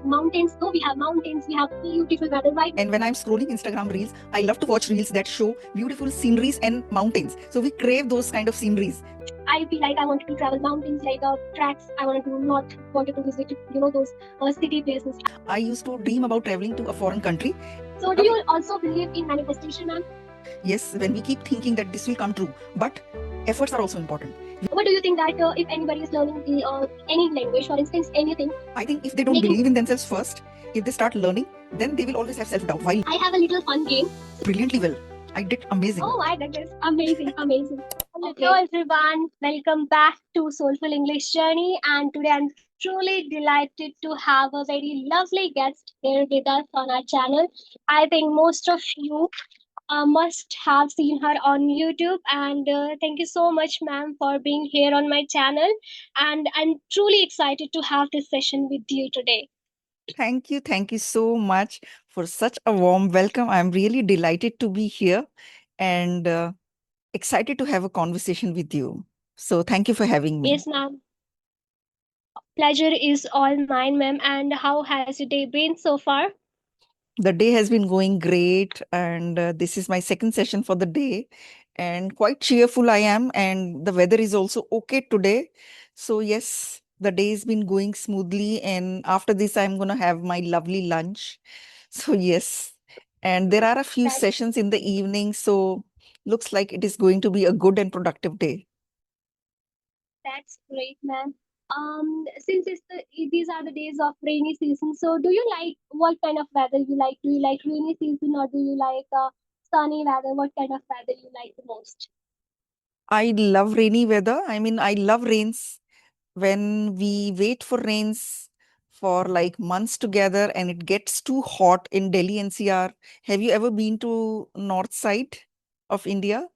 mountains. Though we have mountains, we have beautiful weather, right? And when I'm scrolling Instagram reels, I love to watch reels that show beautiful sceneries and mountains. So we crave those kind of sceneries. I feel like I wanted to travel mountains, like tracks. I wanted to not wanted to visit, those city places. I used to dream about traveling to a foreign country. So, do you also believe in manifestation, ma'am? Yes, when we keep thinking that this will come true, but efforts are also important. What do you think that if anybody is learning any language, for instance, anything? I think if they don't believe in themselves first, if they start learning, then they will always have self-doubt. While I have a little fun game. Brilliantly well. I did amazing. Oh, I did this. Amazing, amazing. Hello everyone, welcome back to Soulful English Journey, and today I'm truly delighted to have a very lovely guest here with us on our channel. I think most of you must have seen her on YouTube, and thank you so much, ma'am, for being here on my channel. And I'm truly excited to have this session with you today. Thank you. Thank you so much for such a warm welcome. I'm really delighted to be here and excited to have a conversation with you. So thank you for having me. Yes, ma'am. Pleasure is all mine, ma'am. And how has your day been so far? The day has been going great, and this is my second session for the day, and quite cheerful I am, and the weather is also okay today. So yes, the day has been going smoothly, and after this, I'm gonna have my lovely lunch. So yes, and there are a few That's sessions in the evening, so looks like it is going to be a good and productive day. that's great, ma'am. Since these are the days of rainy season, so do you like what kind of weather you like? Do you like rainy season or do you like sunny weather? What kind of weather you like the most? I love rainy weather. I mean, I love rains when we wait for rains for like months together and it gets too hot in Delhi NCR. Have you ever been to north side of India?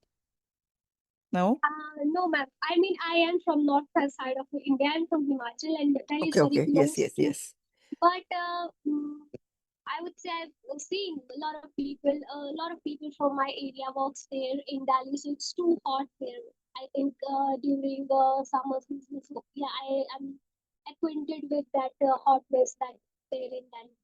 No? No, ma'am. I mean, I am from north side of India. I'm from Himachal, and Delhi is Okay, very okay. Yes, close yes, to. yes. But I would say I've seen a lot of people from my area works there in Delhi, so it's too hot there. I think during the summer season, so yeah, I am acquainted with that hotness that there in Delhi.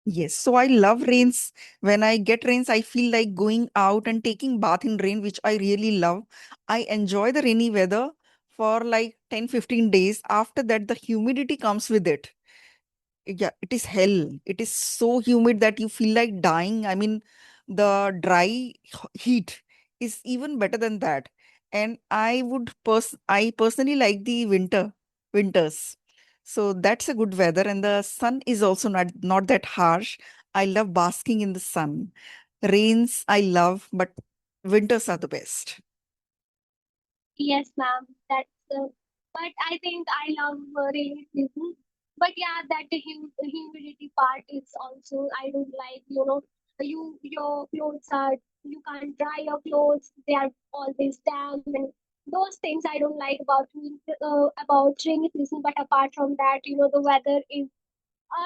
Yes. So I love rains. When I get rains, I feel like going out and taking bath in rain, which I really love. I enjoy the rainy weather for like 10, 15 days. After that, the humidity comes with it. Yeah, it is hell. It is so humid that you feel like dying. I mean, the heat is even better than that. And I personally like the winters. So that's a good weather. And the sun is also not that harsh. I love basking in the sun. Rains I love, but winters are the best. Yes, ma'am. But I think I love rainy season. But yeah, that humidity part is also I don't like. Your clothes are you can't dry your clothes. They are always damp, and those things I don't like about rainy season. But apart from that, the weather is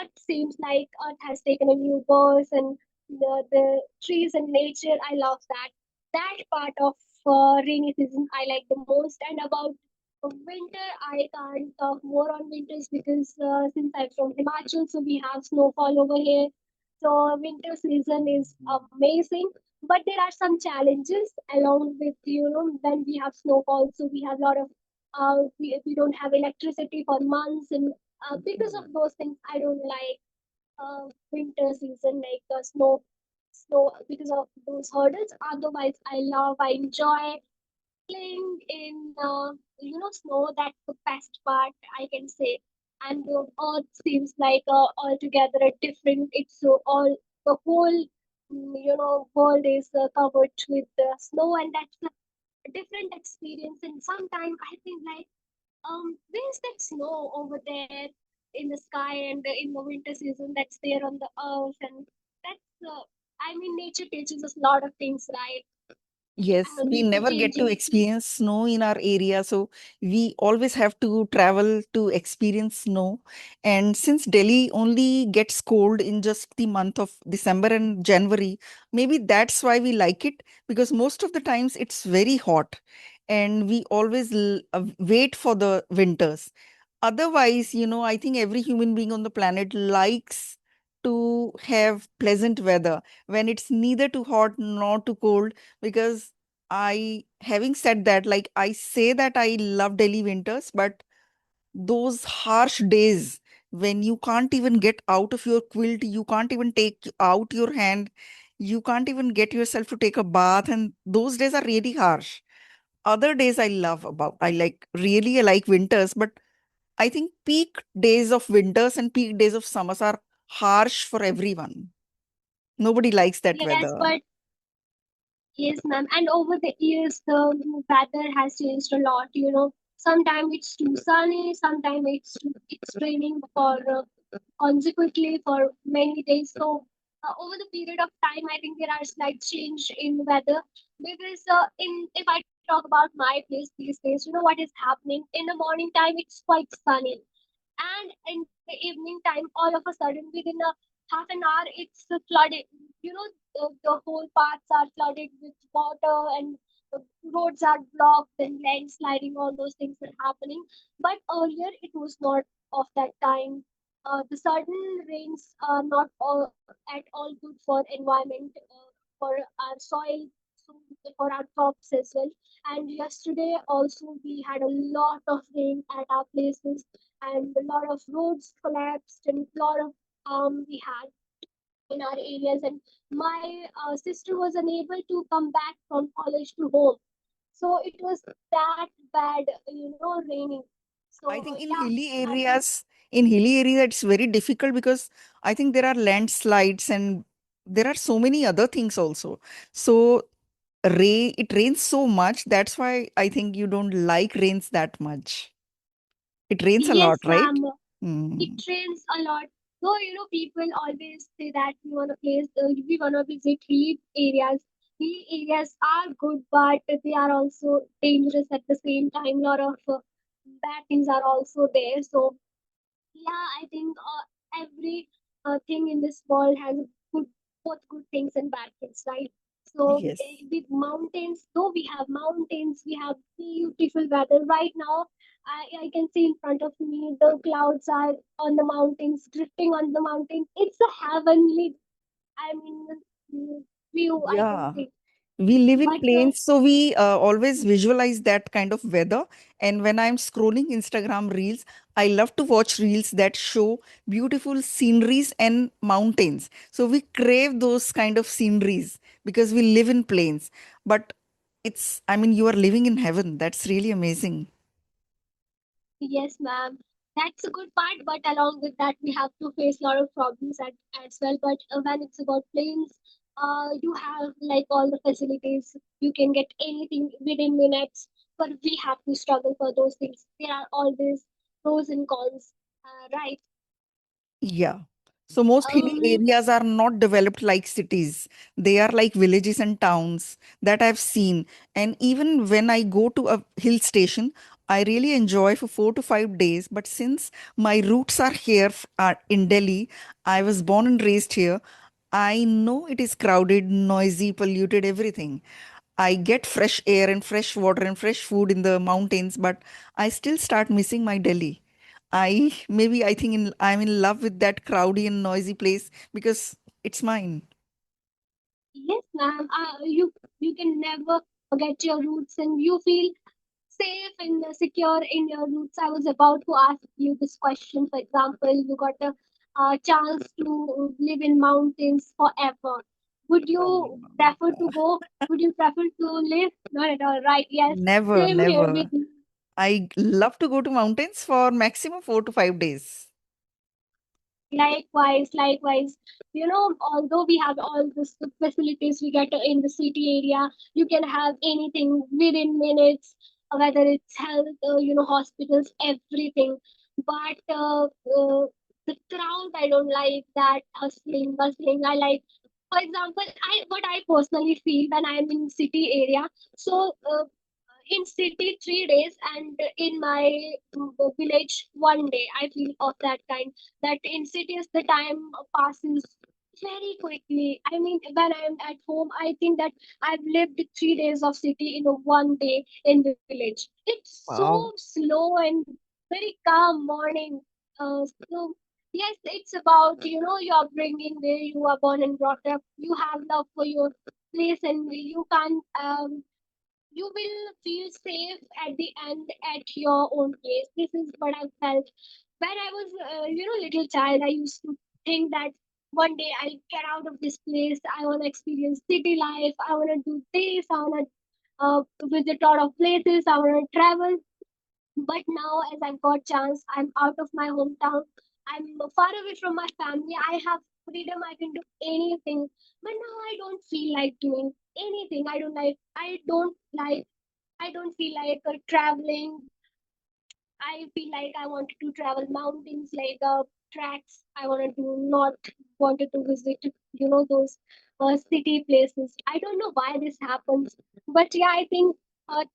Earth seems like Earth has taken a new birth, and the trees and nature. I love that. That part of rainy season I like the most. And about winter, I can't talk more on winters because since I'm from Himachal, so we have snowfall over here. So winter season is amazing, but there are some challenges along with when we have snowfall. So we have a lot of we don't have electricity for months, and because of those things, I don't like winter season, like snow because of those hurdles. Otherwise, I enjoy playing in snow. That's the best part I can say. And the earth seems like altogether a different. It's so all the whole world is covered with snow, and that's a different experience. And sometimes I think like where's that snow over there in the sky and in the winter season that's there on the earth? And that's, I mean, nature teaches us a lot of things, right? Yes, we Keep never get to changing. experience snow in our area, so we always have to travel to experience snow. And since Delhi only gets cold in just the month of December and January, maybe that's why we like it because most of the times it's very hot and we always wait for the winters. Otherwise, I think every human being on the planet likes to have pleasant weather when it's neither too hot nor too cold. Because having said that, like I say that I love Delhi winters, but those harsh days when you can't even get out of your quilt, you can't even take out your hand, you can't even get yourself to take a bath, and those days are really harsh. Other days I like winters, but I think peak days of winters and peak days of summers are harsh for everyone. Nobody likes that Yes, weather. but yes, ma'am. And over the years, the weather has changed a lot. Sometimes it's too sunny, sometimes it's raining for consequently for many days. So over the period of time, I think there are slight change in weather because in if I talk about my place these days, what is happening in the morning time? It's quite sunny, and in the evening time, all of a sudden within a half an hour, it's flooded. The whole paths are flooded with water, and the roads are blocked and landsliding. All those things are happening, but earlier it was not of that time. The sudden rains are not at all good for environment, for our soil, so for our crops as well. And yesterday also we had a lot of rain at our places, and a lot of roads collapsed, and a lot of we had in our areas. And my sister was unable to come back from college to home, so it was that bad, raining. I So think yeah, I think in hilly areas, it's very difficult because I think there are landslides and there are so many other things also. So it rains so much. That's why I think you don't like rains that much. It rains a lot, yes, right? ma'am. It Hmm. rains a lot. So, people always say that we want to visit hill areas. Hill areas are good, but they are also dangerous at the same time. A lot of bad things are also there. So, yeah, I think every thing in this world has good, both good things and bad things, right? So Yes. with mountains, though we have mountains, we have beautiful weather. Right now, I can see in front of me the clouds are on the mountains, drifting on the mountains. It's a heavenly, I mean, mm, view, I can Yeah. say. We live in But plains, so we always visualize that kind of weather. And when I'm scrolling Instagram reels, I love to watch reels that show beautiful sceneries and mountains. So we crave those kind of sceneries because we live in plains. But I mean, you are living in heaven. That's really amazing. yes, ma'am. That's a good part, but along with that, we have to face a lot of problems as well. But when it's about planes, you have like all the facilities. You can get anything within minutes, but we have to struggle for those things. There are always pros and cons, right? Yeah. So most hilly Um, areas are not developed like cities. They are like villages and towns that I've seen. And even when I go to a hill station, I really enjoy for 4 to 5 days. But since my roots are here are in Delhi, I was born and raised here. I know it is crowded, noisy, polluted, everything. I get fresh air and fresh water and fresh food in the mountains, but I still start missing my Delhi. I think I'm in love with that crowdy and noisy place because it's mine. yes, ma'am. You can never forget your roots, and you feel safe and secure in your roots. I was about to ask you this question. For example, you got a chance to live in mountains forever. Would No, you no, no, prefer to go? Would you prefer to live? Not at all. Right? Yes. never, Same here with never. me. I love to go to mountains for maximum 4 to 5 days. Likewise, likewise. Although we have all this facilities we get in the city area, you can have anything within minutes, whether it's health, hospitals, everything. But the crowd, I don't like that hustling, bustling. I like, for example, what I personally feel when I'm in city area. So in city 3 days, and in my village 1 day. I feel of that kind, that in cities the time passes very quickly. I mean, when I'm at home, I think that I've lived 3 days of city in a 1 day in village. It's so Wow. slow, and the very calm morning. So yes, it's about your upbringing, where you are born and brought up. You have love for your place, and you can't you will feel safe at the end at your own place. This is what I felt when I was, little child. I used to think that one day I'll get out of this place. I want to experience city life. I want to do this. I want to visit a lot of places. I want to travel. But now, as I've got chance, I'm out of my hometown. I'm far away from my family. I have freedom. I can do anything. But now I don't feel like doing anything. I don't like. I don't like. I don't feel like traveling. I feel like I wanted to travel mountains, like tracks. I wanted to not wanted to visit, those city places. I don't know why this happens, but yeah, I think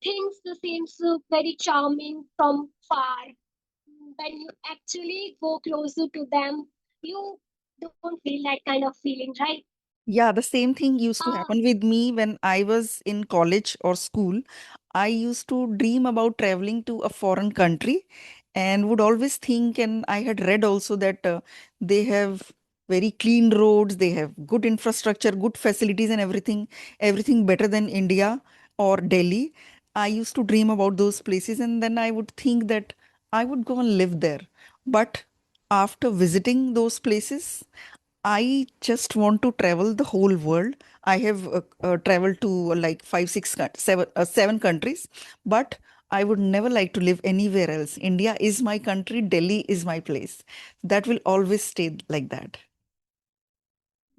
things seems very charming from far. When you actually go closer to them, you don't feel that kind of feeling, right? Yeah, the same thing used to Uh, happen with me when I was in college or school. I used to dream about traveling to a foreign country and would always think, and I had read also that they have very clean roads, they have good infrastructure, good facilities, and everything better than India or Delhi. I used to dream about those places, and then I would think that I would go and live there. But after visiting those places, I just want to travel the whole world. I have traveled to like seven countries, but I would never like to live anywhere else. India is my country. Delhi is my place. That will always stay like that.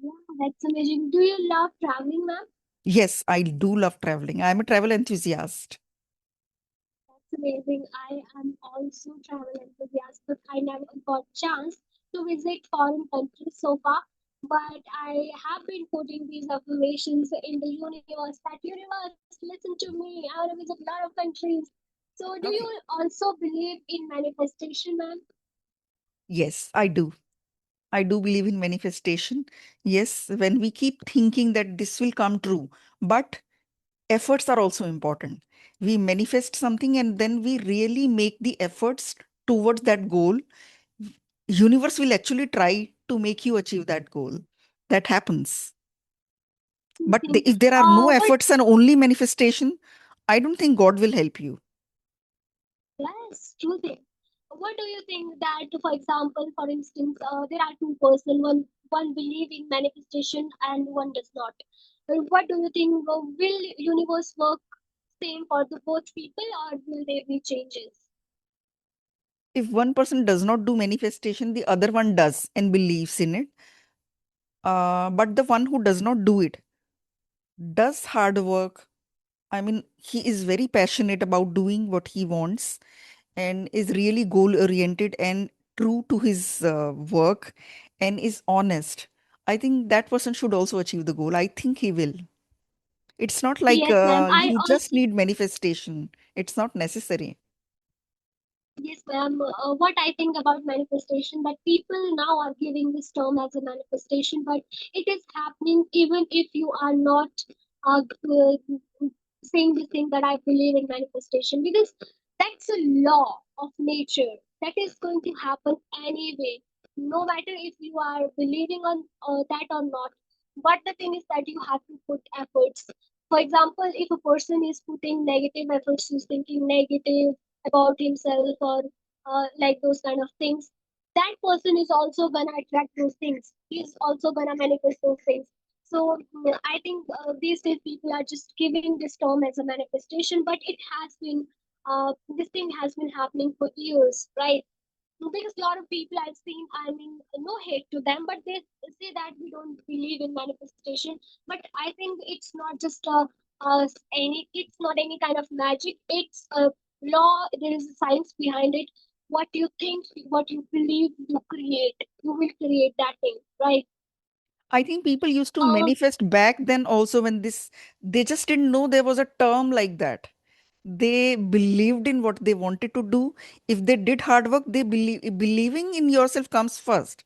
yeah, that's amazing. Do you love traveling, ma'am? Yes, I do love traveling. I'm a travel enthusiast. That's amazing. I am also travel enthusiast, but I never got chance to visit foreign countries so far. But I have been putting these affirmations in the universe that universe, listen to me. I want to visit a lot of countries. So, do you Okay. also believe in manifestation, ma'am? Yes, I do. I do believe in manifestation. Yes, when we keep thinking that this will come true, but efforts are also important. We manifest something and then we really make the efforts towards that goal. Universe will actually try to make you achieve that goal. That happens. But Think, if there are no what efforts and only manifestation, I don't think God will help you. Yes, true thing. What do you think that, for example, for instance, there are two person, one believe in manifestation and one does not. What do you think? Will universe work same for the both people, or will there be changes? If one person does not do manifestation, the other one does and believes in it. But the one who does not do it does hard work. I mean, he is very passionate about doing what he wants and is really goal oriented and true to his work and is honest. I think that person should also achieve the goal. I think he will. It's not like Yes, ma'am. I you just also need manifestation. It's not necessary. Yes, ma'am. What I think about manifestation, that people now are giving this term as a manifestation, but it is happening even if you are not saying the thing that I believe in manifestation, because that's a law of nature that is going to happen anyway, no matter if you are believing on that or not. But the thing is that you have to put efforts. For example, if a person is putting negative efforts, is thinking negative about himself, or like those kind of things, that person is also gonna attract those things. He's also gonna manifest those things. So I think these days people are just giving this term as a manifestation, but it has been this thing has been happening for years, right? Because a lot of people I've seen, I mean, no hate to them, but they say that we don't believe in manifestation. But I think it's not just it's not any kind of magic. It's a law. There is a science behind it. What you think, what you believe, you create. You will create that thing, right? I think people used to Um, manifest back then also when they just didn't know there was a term like that. They believed in what they wanted to do. If they did hard work, believing in yourself comes first.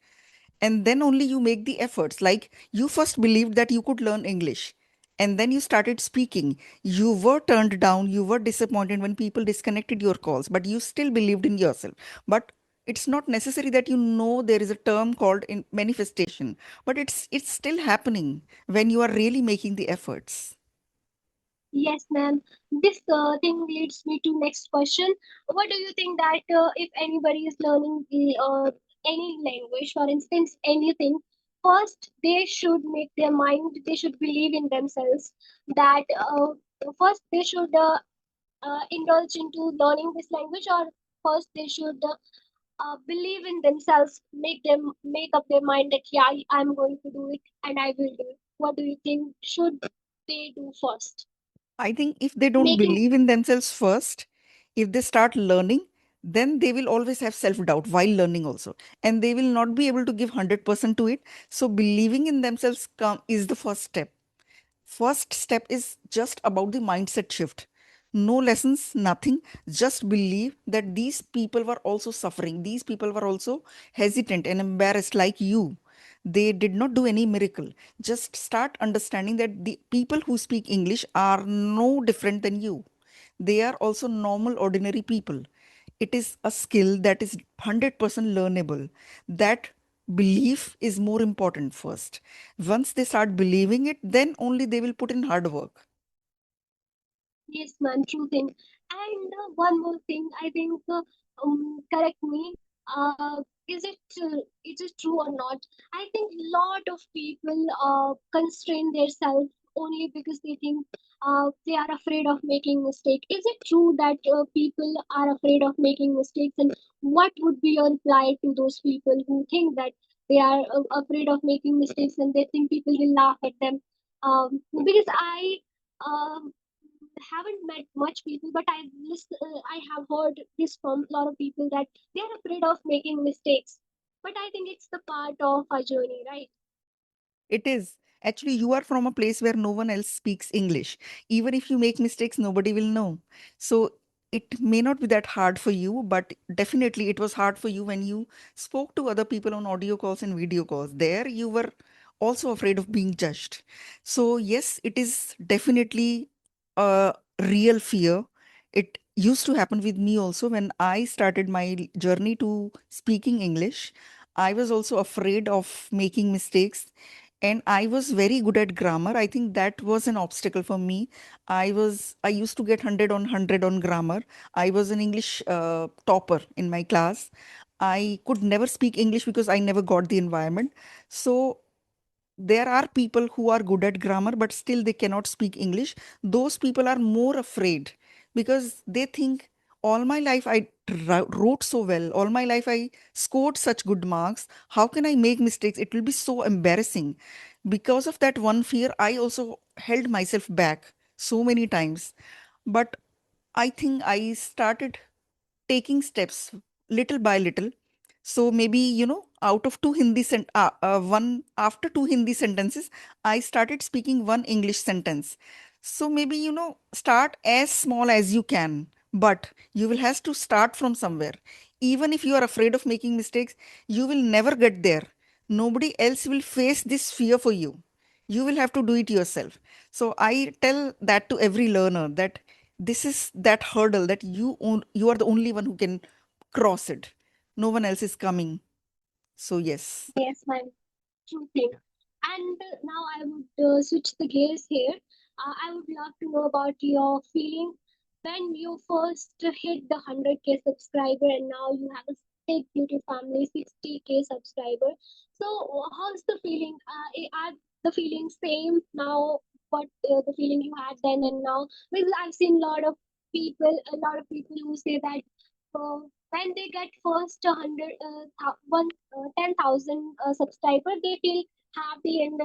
And then only you make the efforts. Like you first believed that you could learn English. and then you started speaking. You were turned down, you were disappointed when people disconnected your calls, but you still believed in yourself. But it's not necessary that you know there is a term called in manifestation, but it's still happening when you are really making the efforts. Yes, ma'am. This thing leads me to next question. What do you think that if anybody is learning any language, for instance, anything, first they should make their mind, they should believe in themselves that first they should indulge into learning this language, or first they should believe in themselves, make up their mind that yeah, I'm going to do it and I will do it. What do you think should they do first? I think if they don't Making believe in themselves first, if they start learning, then they will always have self doubt while learning also. And they will not be able to give 100% to it. So, believing in themselves is the first step. First step is just about the mindset shift. No lessons, nothing. Just believe that these people were also suffering. These people were also hesitant and embarrassed like you. They did not do any miracle. Just start understanding that the people who speak English are no different than you. They are also normal, ordinary people. It is a skill that is 100% learnable. That belief is more important first. Once they start believing it, then only they will put in hard work. yes, man, true thing. And one more thing, I think, correct me, is it true or not? I think lot of people constrain themselves only because they think they are afraid of making mistake. Is it true that people are afraid of making mistakes? And what would be your reply to those people who think that they are afraid of making mistakes and they think people will laugh at them? Because um, haven't met much people, but I have heard this from a lot of people that they are afraid of making mistakes. But I think it's the part of our journey, right? It is. Actually, you are from a place where no one else speaks English. Even if you make mistakes, nobody will know. So it may not be that hard for you, but definitely it was hard for you when you spoke to other people on audio calls and video calls. There, you were also afraid of being judged. So, yes, it is definitely a real fear. It used to happen with me also when I started my journey to speaking English. I was also afraid of making mistakes, and I was very good at grammar. I think that was an obstacle for me. I used to get 100 on 100 on grammar. I was an English topper in my class. I could never speak English because I never got the environment. So there are people who are good at grammar but still they cannot speak English. Those people are more afraid because they think, all my life I wrote so well, all my life I scored such good marks, how can I make mistakes? It will be so embarrassing. Because of that one fear, I also held myself back so many times. But I think I started taking steps little by little. So maybe, out of one after two Hindi sentences, I started speaking one English sentence. So maybe, start as small as you can, but you will have to start from somewhere. Even if you are afraid of making mistakes, you will never get there. Nobody else will face this fear for you. You will have to do it yourself. So I tell that to every learner that this is that hurdle that you are the only one who can cross it. No one else is coming. So yes. Yes, my true thing. And now I would switch the gears here. I would love to know about your feeling when you first hit the 100K subscriber and now you have a big beauty family, 60K subscriber. So how's the feeling? Are the feeling same now? What the feeling you had then and now? Because I've seen a lot of people who say that when they get first 10,000 subscriber, they feel happy and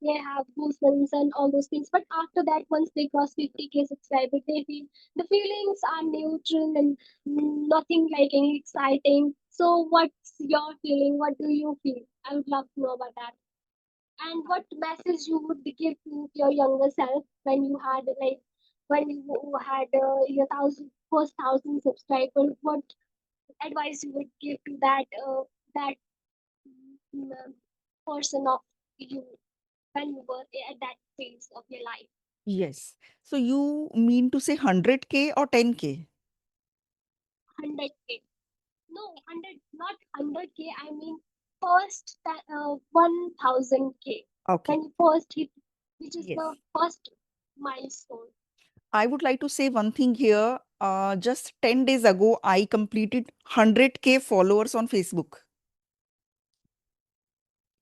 they have goosebumps and all those things. But after that, once they cross 50K subscribers, they feel the feelings are neutral and nothing like any exciting. So, what's your feeling? What do you feel? I would love to know about that. And what message you would give to your younger self when you had like when you had your first thousand subscribers? What advice you would give to that person of you? when you were at that phase of your life. Yes. So you mean to say 100K or 10K? 100K. No, 100, not 100K. I mean, first 1000K. Okay. When you first hit, which is the Yes. first milestone. I would like to say one thing here. Just 10 days ago, I completed 100K followers on Facebook.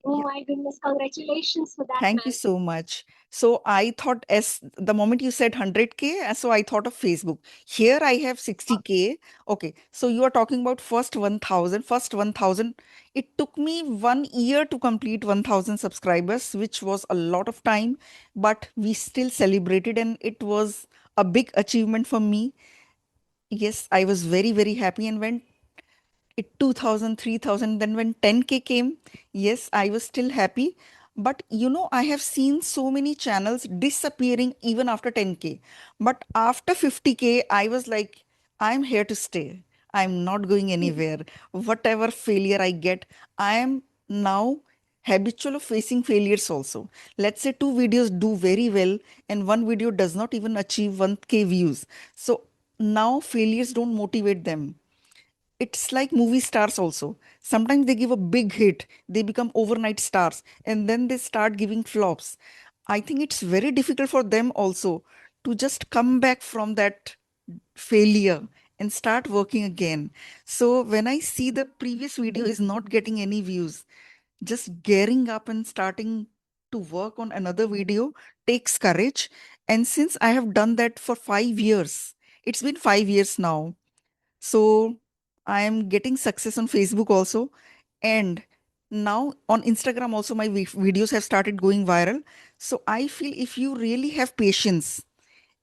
Oh my goodness, congratulations for that, Thank you man. so much. So I thought, as the moment you said 100K, so I thought of Facebook. Here I have 60K. Okay, so you are talking about first 1000. First 1000. It took me 1 year to complete 1000 subscribers, which was a lot of time, but we still celebrated, and it was a big achievement for me. Yes, I was very, very happy. And when it 2000, 3000, then when 10K came, yes, I was still happy. But I have seen so many channels disappearing even after 10K. But after 50K, I was like, I'm here to stay. I'm not going anywhere. Whatever failure I get, I am now habitual of facing failures also. Let's say two videos do very well and one video does not even achieve 1K views. So now failures don't motivate them. It's like movie stars also. Sometimes they give a big hit, they become overnight stars, and then they start giving flops. I think it's very difficult for them also to just come back from that failure and start working again. So when I see the previous video is not getting any views, just gearing up and starting to work on another video takes courage. And since I have done that for 5 years, it's been 5 years now, so I am getting success on Facebook also. And now on Instagram also, my videos have started going viral. So I feel if you really have patience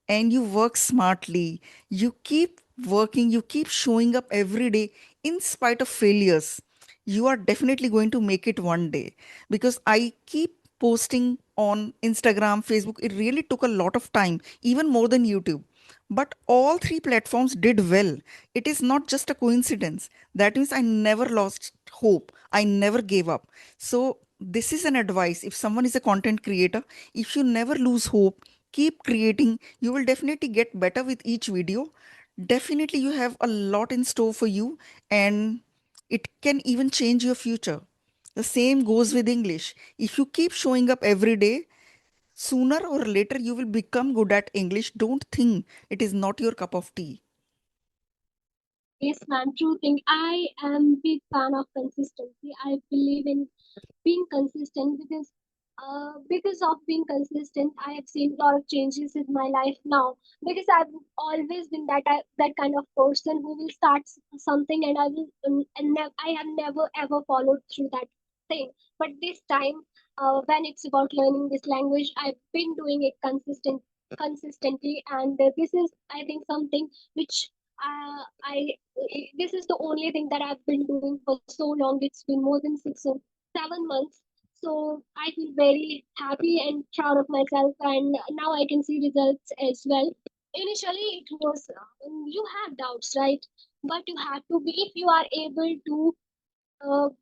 and you work smartly, you keep working, you keep showing up every day in spite of failures, you are definitely going to make it one day. Because I keep posting on Instagram, Facebook, it really took a lot of time, even more than YouTube. But all three platforms did well. It is not just a coincidence. That means I never lost hope. I never gave up. So, this is an advice. If someone is a content creator, if you never lose hope, keep creating. You will definitely get better with each video. Definitely, you have a lot in store for you, and it can even change your future. The same goes with English. If you keep showing up every day, sooner or later you will become good at English. Don't think it is not your cup of tea. Yes, man, true thing. I am big fan of consistency. I believe in being consistent because of being consistent, I have seen a lot of changes in my life now. Because I've always been that kind of person who will start something and I have never ever followed through that thing. But this time, when it's about learning this language, I've been doing it consistently, and this is, I think, something which I this is the only thing that I've been doing for so long. It's been more than 6 or 7 months. So I feel very happy and proud of myself, and now I can see results as well. Initially, it was you have doubts, right? But you have to be, if you are able to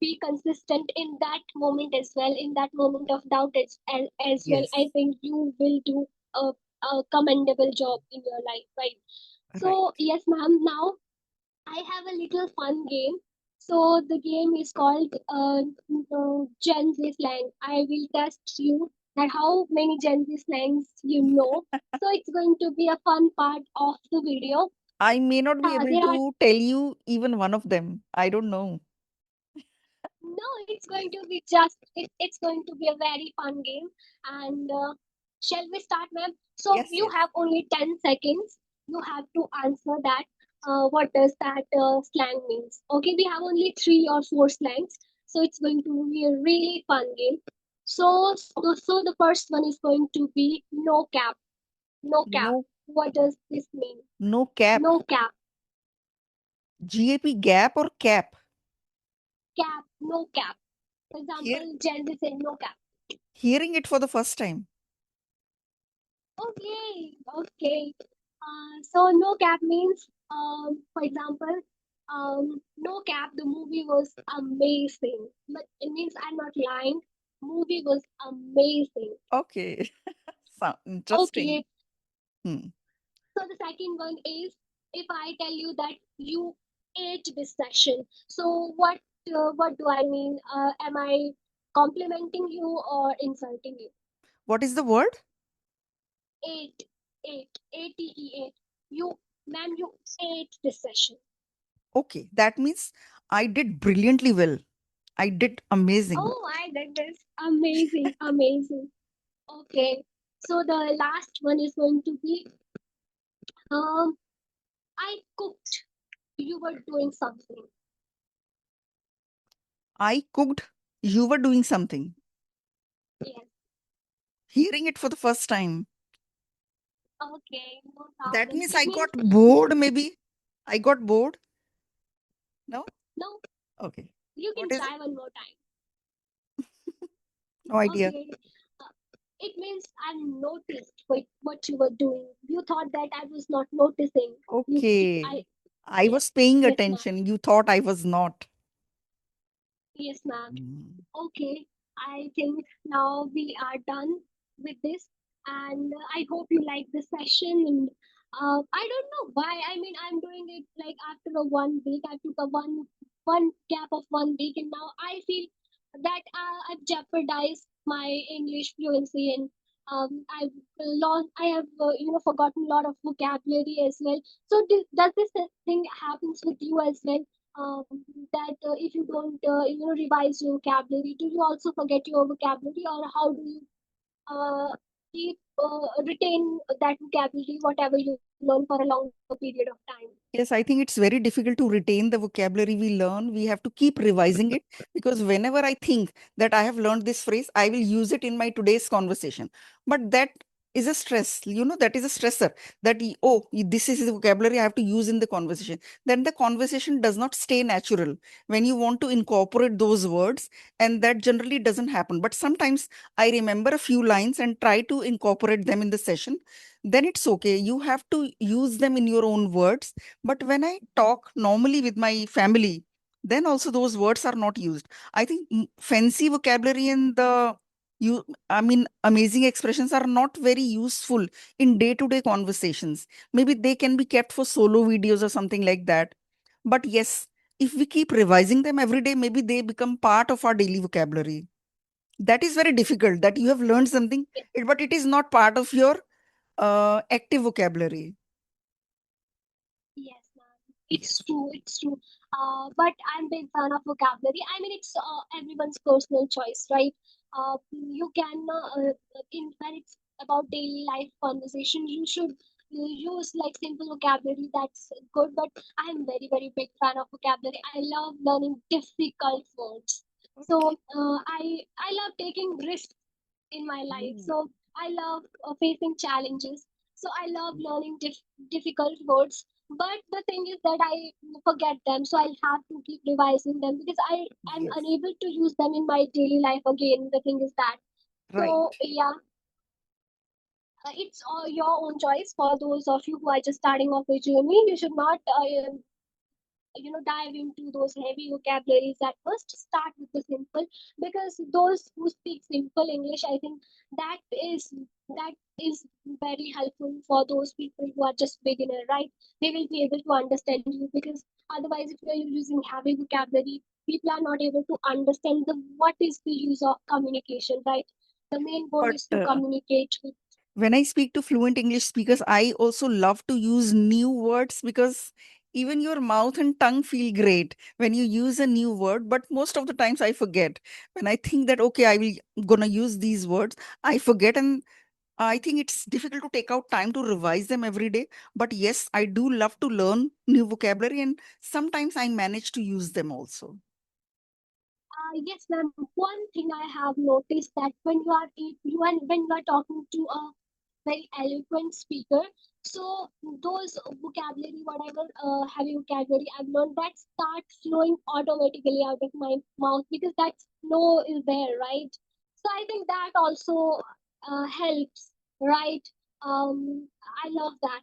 be consistent in that moment as well, in that moment of doubt as well. Yes, I think you will do a commendable job in your life, right? right. So yes, ma'am. Now I have a little fun game. So the game is called Gen Z slang. I will test you that how many Gen Z slangs you know. So it's going to be a fun part of the video. I may not be able There are to tell you even one of them. I don't know. no, it's going to be just it's going to be a very fun game. And shall we start, ma'am? So Yes, you yes. have only 10 seconds. You have to answer that. What does that slang means? Okay, we have only 3 or 4 slangs, so it's going to be a really fun game. So the first one is going to be no cap. No cap. No, What does this mean? no cap. No cap. GAP, gap or cap? Cap. No cap. For Here, example, Gen Z say no cap. hearing it for the first time. Okay, okay. So no cap means, for example, no cap. The movie was amazing, but it means I'm not lying. movie was amazing. Okay. Sound interesting. Okay, Hmm. so the second one is, if I tell you that you ate this session. So what do I mean? Am I complimenting you or insulting you? What is the word? Ate, ate. You, ma'am, you ate this session. Okay, that means I did brilliantly well. I did amazing. Oh, I did this. Amazing, amazing. Okay. So the last one is going to be, um I cooked. You were doing something. I cooked. You were doing something. Yes. Hearing it for the first time. Okay, no That problem. means It I got means bored, maybe. I got bored. No? no, Okay. you What can is it? try one more time. No idea. Okay. Uh, it means I noticed what you were doing. You thought that I was not noticing. Okay. I, I yes, was paying yes, ma'am. attention. You thought I was not. Yes, ma'am. Mm. Okay, I think now we are done with this, and I hope you like the session. And I don't know why. I mean, I'm doing it like after a 1 week. I took a one gap of 1 week, and now I feel that I've jeopardized my English fluency, and I've lost. I have forgotten a lot of vocabulary as well. So does this thing happens with you as well? um, that if you don't revise your vocabulary, do you also forget your vocabulary, or how do you uh, keep retain that vocabulary whatever you learn for a longer period of time? Yes, I think it's very difficult to retain the vocabulary we learn. We have to keep revising it because whenever I think that I have learned this phrase, I will use it in my today's conversation. But that is a stress, that is a stressor that, this is the vocabulary I have to use in the conversation. Then the conversation does not stay natural when you want to incorporate those words, and that generally doesn't happen. But sometimes I remember a few lines and try to incorporate them in the session. Then it's okay. You have to use them in your own words, but when I talk normally with my family, then also those words are not used. I think fancy vocabulary and amazing expressions are not very useful in day to day conversations. Maybe they can be kept for solo videos or something like that. But yes, if we keep revising them every day, maybe they become part of our daily vocabulary. That is very difficult that you have learned something, but it is not part of your active vocabulary. Yes, ma'am. It's Yes. true. It's true. But I'm big fan of vocabulary. I mean, it's everyone's personal choice, right? You can when it's about daily life conversation, you should use like simple vocabulary. That's good. But I'm very big fan of vocabulary. I love learning difficult words. So Okay. I love taking risks in my life. Mm. So I love facing challenges. So I love learning difficult words. But the thing is that I forget them, so I'll have to keep revising them because I'm Yes. unable to use them in my daily life again. The thing is that. Right. So yeah, it's your own choice. For those of you who are just starting off a journey, you should not dive into those heavy vocabularies at first. Start with the simple, because those who speak simple English, I think that is that is very helpful for those people who are just beginner, right? They will be able to understand you, because otherwise if you're using heavy vocabulary, people are not able to understand the what is the use of communication, right? The main goal But is to communicate with. when I speak to fluent English speakers, I also love to use new words because even your mouth and tongue feel great when you use a new word. But most of the times I forget. When I think that, okay, I will gonna use these words, I forget. And I think it's difficult to take out time to revise them every day. But yes, I do love to learn new vocabulary, and sometimes I manage to use them also. Yes, ma'am. One thing I have noticed that when you are talking to a very eloquent speaker, so those vocabulary, whatever heavy vocabulary I've learned, that starts flowing automatically out of my mouth because that flow is there, right? So I think that also helps, right? I love that.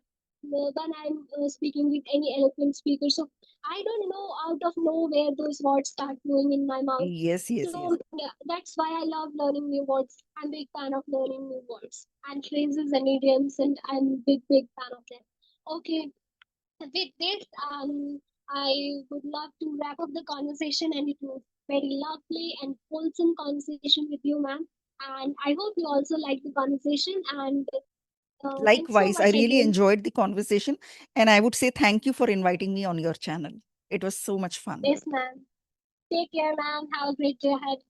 when I'm speaking with any eloquent speaker. So I don't know, out of nowhere those words start flowing in my mouth. Yes, yes, So yes. yeah, that's why I love learning new words. I'm a big fan of learning new words and phrases and idioms, and I'm big fan of them. Okay, with this, I would love to wrap up the conversation, and it was very lovely and wholesome conversation with you, ma'am. And I hope you also like the conversation. And thanks so Likewise, I much really again. enjoyed the conversation, and I would say thank you for inviting me on your channel. It was so much fun. Yes, ma'am. Take care, ma'am. Have a great day ahead.